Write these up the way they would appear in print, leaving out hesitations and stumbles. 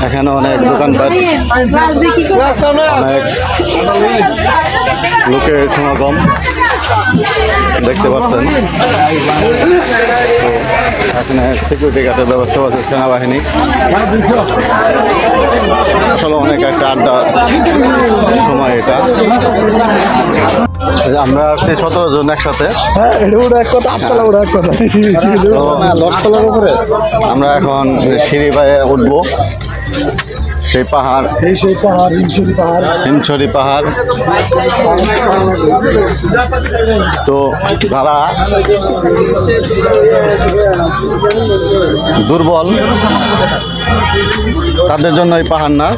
এখানে অনেক দোকানপাট, অনেক লোকের সমাগম দেখতে পাচ্ছেন। এখানে সিকিউরিটি গার্ডের ব্যবস্থা আছে, সেনাবাহিনী। আসলে অনেক একটা আড্ডা সময় এটা। আমরা আসছি 17 জন একসাথে। আমরা এখন সিঁড়ি পায়ে উঠবো সেই পাহাড়, হিমছড়ি পাহাড়। তো যারা দুর্বল তাদের জন্য এই পাহাড় না,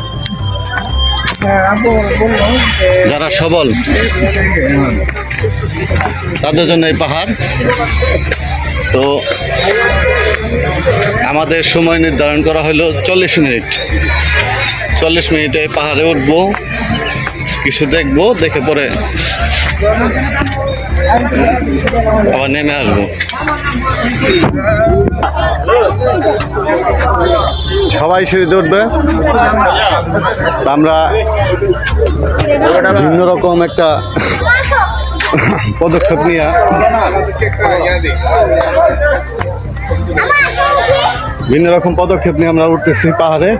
যারা সবল তাদের জন্য এই পাহাড়। তো আমাদের সময় নির্ধারণ করা হলো 40 মিনিট। 40 মিনিটে পাহাড়ে উঠবো, কিছু দেখবো, দেখে পরে আবার নেমে আসবো। সবাই সিঁড়িতে উঠবে। আমরা ভিন্ন রকম একটা পদক্ষেপ নিয়ে আমরা উঠতেছি পাহাড়ে।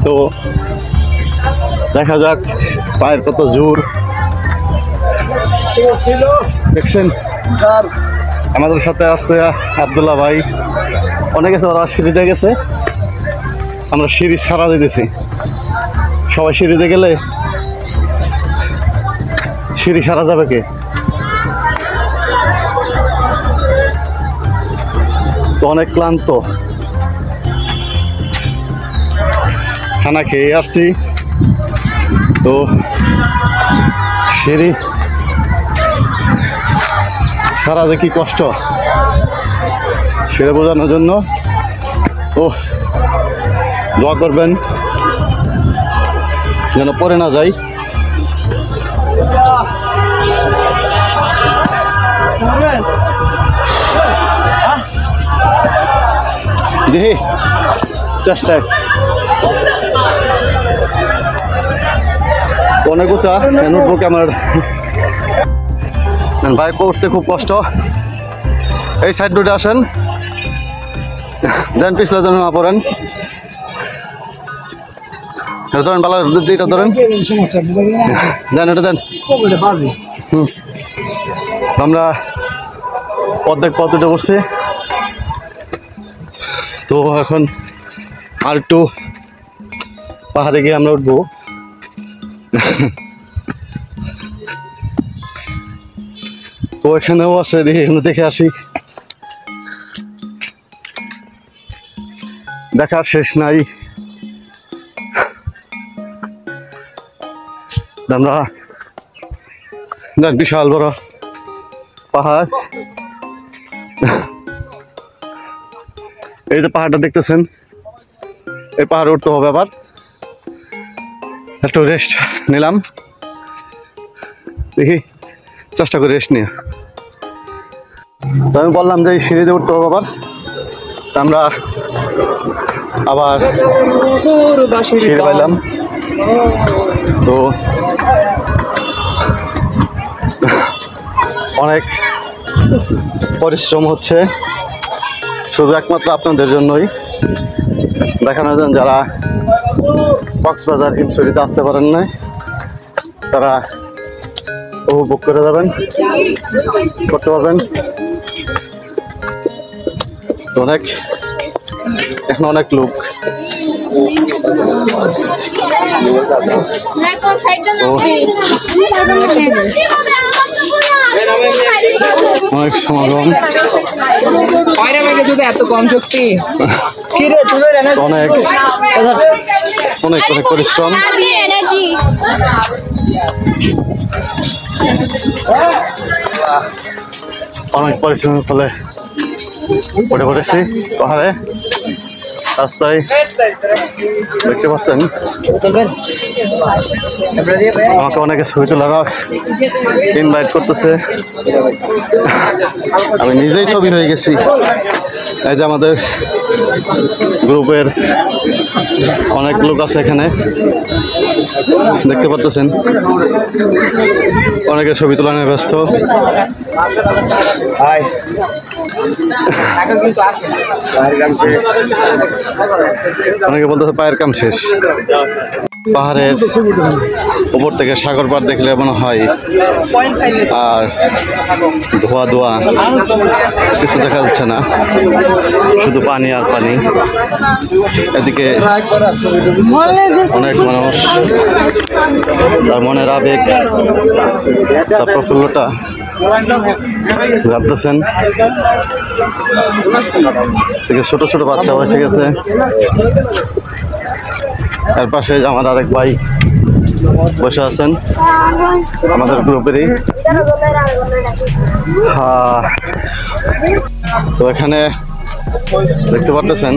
তো দেখা যাক পায়ের কত জোর। দেখছেন আমাদের সাথে আসছে আব্দুল্লাহ ভাই, অনেকে ওরা সিঁড়িতে গেছে, আমরা সিঁড়ি ছাড়া দিতেছি। সবাই সিঁড়িতে গেলে সিঁড়ি ছাড়া যাবে কে? তো অনেক ক্লান্ত, খানা খেয়ে আসছি। তো সিঁড়ি ছাড়া যে কি কষ্ট সেটা বোঝানোর জন্য দোয়া করবেন যেন পড়ে না যাই। দেখি চেষ্টায় অনেক উঁচা, কেন উঠবো ক্যামেরার ভাই, করতে খুব কষ্ট। এই সাইড দুটো আসেন, দেন পিছলে যেন না পড়েন। এটা ধরেন, পালা এটা ধরেন, দেন এটা দেন। আমরা অর্ধেক পথ উঠে পড়ছি। তো এখন আর একটু পাহাড়ে গিয়ে আমরা উঠবো। তো এখানেও আছে, দেখি এখানে দেখে আসি। দেখার শেষ নাই। আমরা বিশাল বড় পাহাড়। এই যে পাহাড়টা দেখতেছেন, এই পাহাড়ে উঠতে হবে। আবার একটু রেস্ট নিলাম, দেখি চেষ্টা করে রেস্ট নিয়ে। তো আমি বললাম যে এই সিঁড়িতে উঠতে হবে আবার। আমরা আবার সিঁড়ি পাইলাম। তো অনেক পরিশ্রম হচ্ছে, শুধু একমাত্র আপনাদের জন্যই, দেখানোর জন্য। যারা কক্সবাজার হিমছড়িতে আসতে পারেন না, তারা উপভোগ করে যাবেন, করতে পারবেন। অনেক এখন অনেক লোক। অনেক সমাগম, এত কম শক্তি, অনেক অনেক অনেক পরিশ্রম। অনেক পরিশ্রমের ফলে উঠে পড়েছি পাহাড়ে। রাস্তায় দেখতে পাচ্ছেন আমাকে অনেকে ছবি তোলার ইনভাইট করতেছে। আমি নিজেই ছবি হয়ে গেছি। এই যে আমাদের গ্রুপের অনেক লোক আছে এখানে, দেখতে পারতেছেন। অনেকে ছবি তোলা নিয়ে ব্যস্ত। অনেকে বলতেছে পায়ের কাম শেষ। পাহাড়ের উপর থেকে সাগর পাড় দেখলে মনে হয় আর ধোয়া ধোয়া, কিছু দেখা যাচ্ছে না, শুধু পানি আর পানি। এদিকে অনেক মানুষ তার মনের আবেগ, তার প্রফুল্লতা ভাবতেছেন। থেকে ছোট ছোট বাচ্চাও এসে গেছে। এর পাশে আমার আরেক ভাই বসে আছেন, আমাদের গ্রুপেরই। তো এখানে দেখতে পারতেছেন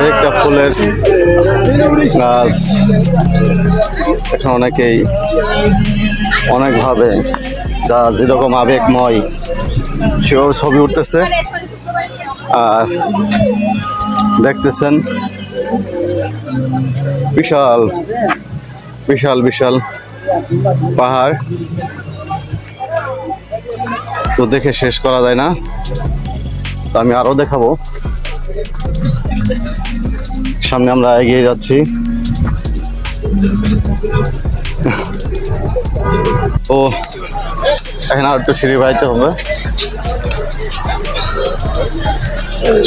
একটা ফুলের গাছ। এখানে অনেকেই অনেকভাবে যার যেরকম আবেগময় সেভাবে ছবি উঠতেছে আর দেখতেছেন বিশাল বিশাল বিশাল পাহাড়। তো দেখে শেষ করা যায় না, তো আমি আরো দেখাবো। সামনে আমরা এগিয়ে যাচ্ছি। তো এখন আর একটু সিঁড়ি বাইতে হবে,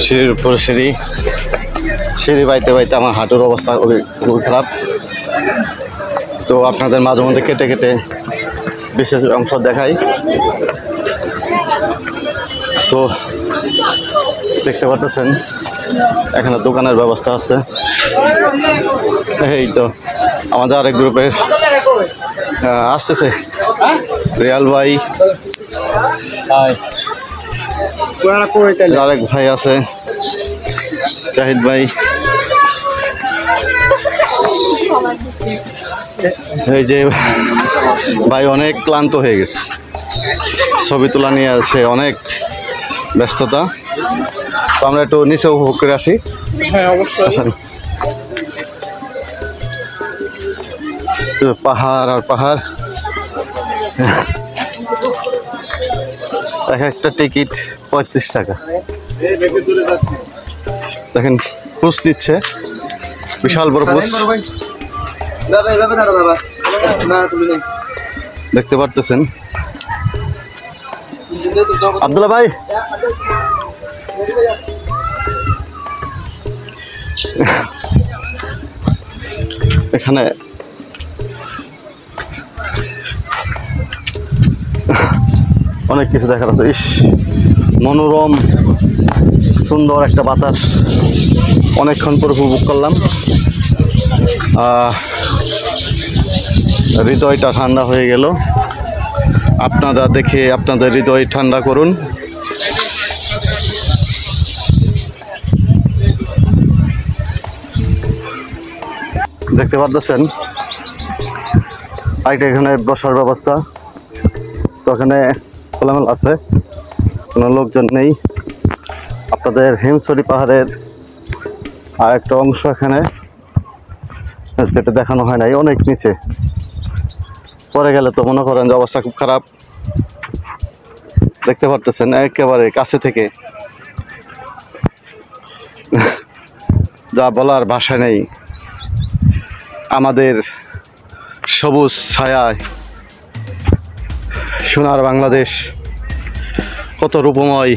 সিঁড়ির উপর সিঁড়ি। সিঁড়ি বাইতে বাইতে আমার হাঁটুর অবস্থা খুবই খারাপ। তো আপনাদের মাঝে মধ্যে কেটে কেটে বিশেষ অংশ দেখাই। তো দেখতে পাচ্ছেন এখানে দোকানের ব্যবস্থা আছে। এই তো আমাদের আরেক গ্রুপের আসতেছে রিয়াল ভাই, আরেক ভাই আছে জাহিদ ভাই। এই যে ভাই অনেক ক্লান্ত হয়ে গেছে, ছবি তোলা নিয়ে আছে অনেক ব্যস্ততা। তো আমরা একটু নিচে উপভোগ করে আসি। হ্যাঁ অবশ্যই। পাহাড় আর পাহাড়, এক একটা টিকিট 35 টাকা। দেখেন পুষ দিচ্ছে, বিশাল বড় পুষ দেখতে পারতেছেন। আব্দুল্লাহ ভাই এখানে অনেক কিছু দেখার আছে। ইস, মনোরম সুন্দর একটা বাতাস অনেকক্ষণ পরে উপভোগ করলাম। হৃদয়টা ঠান্ডা হয়ে গেল। আপনারা দেখে আপনাদের হৃদয় ঠান্ডা করুন। দেখতে পাচ্ছেন আরেকটা এখানে বসার ব্যবস্থা। তো এখানে খোলামেলা আছে, কোনো লোকজন নেই। আপনাদের হিমছড়ি পাহাড়ের আর একটা অংশ এখানে যেটা দেখানো হয় নাই, অনেক নিচে। পরে গেলে তো মনে করেন যে অবস্থা খুব খারাপ। দেখতে পারতেছেন একেবারে কাছে থেকে, যা বলার ভাষা নেই। আমাদের সবুজ ছায়ায় সোনার বাংলাদেশ কত রূপময়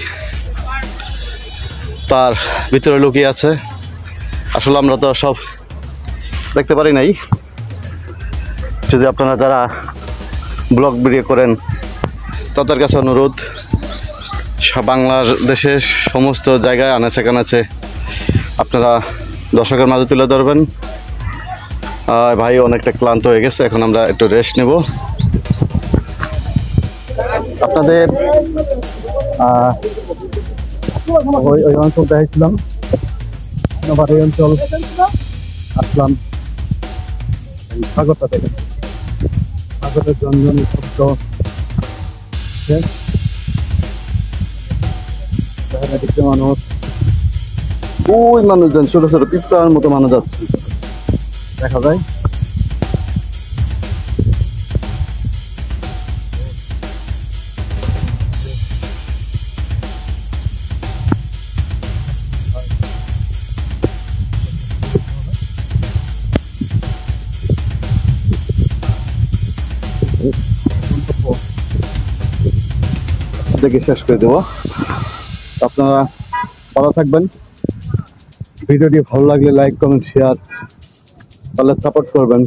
তার ভিতরে লুকিয়ে আছে। আসলে আমরা তো সব দেখতে পারি নাই। যদি আপনারা যারা ব্লগ ভিডিও করেন তাদের কাছে অনুরোধ, বাংলাদেশের সমস্ত জায়গায় আনাচে কানাচে আপনারা দর্শকের মাঝে তুলে ধরবেন। ভাই অনেকটা ক্লান্ত হয়ে গেছে, এখন আমরা একটু রেস্ট নেব। আপনাদের ওই অঞ্চল দেখাইছিলাম, আবার এই অঞ্চল আসলাম সাগরটা থেকে। সাগরের জঞ্জনি শব্দ দেখতে মানুষ, ওই মানুষজন ছোট ছোট পিঁপড়ার মতো মানুষ যাচ্ছে দেখা যায়। দেখে শেষ করে দেবো। আপনারা ভালো থাকবেন। ভিডিওটি ভালো লাগলে লাইক কমেন্ট শেয়ার, তাহলে সাপোর্ট করবেন।